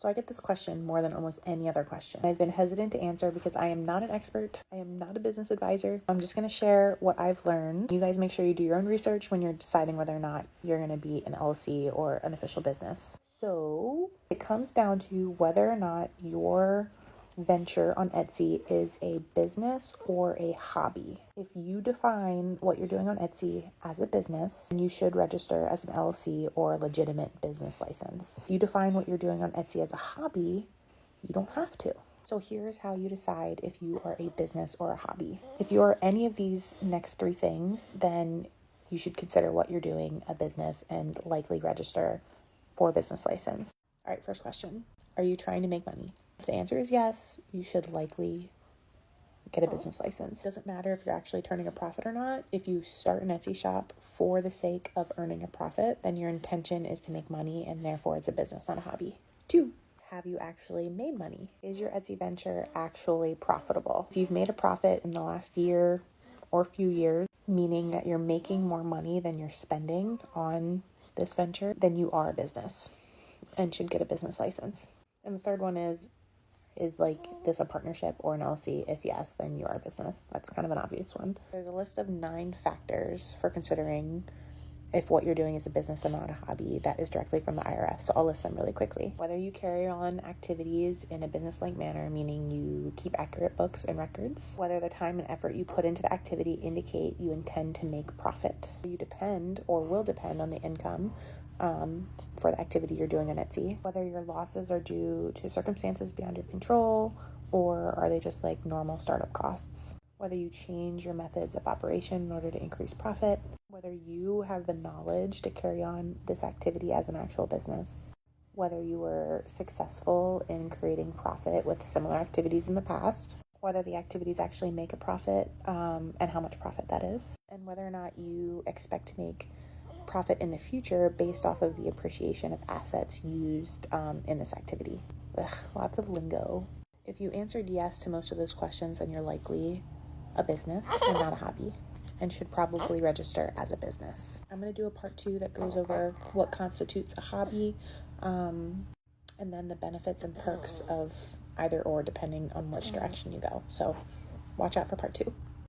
So I get this question more than almost any other question. I've been hesitant to answer because I am not an expert. I am not a business advisor. I'm just going to share what I've learned. You guys make sure you do your own research when you're deciding whether or not you're going to be an LLC or an official business. So it comes down to whether or not your venture on Etsy is a business or a hobby. If you define what you're doing on Etsy as a business, then you should register as an LLC or a legitimate business license. If you define what you're doing on Etsy as a hobby, you don't have to. So here's how you decide if you are a business or a hobby. If you are any of these next three things, then you should consider what you're doing a business and likely register for a business license. All right, first question. Are you trying to make money? If the answer is yes, you should likely get a business license. It doesn't matter if you're actually turning a profit or not. If you start an Etsy shop for the sake of earning a profit, then your intention is to make money and therefore it's a business, not a hobby. 2, have you actually made money? Is your Etsy venture actually profitable? If you've made a profit in the last year or few years, meaning that you're making more money than you're spending on this venture, then you are a business and should get a business license. And the third one is like this a partnership or an LLC? If yes, then you are a business. That's kind of an obvious one. There's a list of 9 factors for considering if what you're doing is a business and not a hobby that is directly from the IRS. So I'll list them really quickly. Whether you carry on activities in a business-like manner, meaning you keep accurate books and records. Whether the time and effort you put into the activity indicate you intend to make profit. You depend or will depend on the income for the activity you're doing on Etsy. Whether your losses are due to circumstances beyond your control or are they just like normal startup costs. Whether you change your methods of operation in order to increase profit. Whether you have the knowledge to carry on this activity as an actual business. Whether you were successful in creating profit with similar activities in the past. Whether the activities actually make a profit and how much profit that is. And whether or not you expect to make profit in the future based off of the appreciation of assets used in this activity. Lots of lingo. If you answered yes to most of those questions, then you're likely a business and not a hobby and should probably register as a business. I'm going to do a part 2 that goes over what constitutes a hobby and then the benefits and perks of either or depending on which direction you go. So watch out for part 2.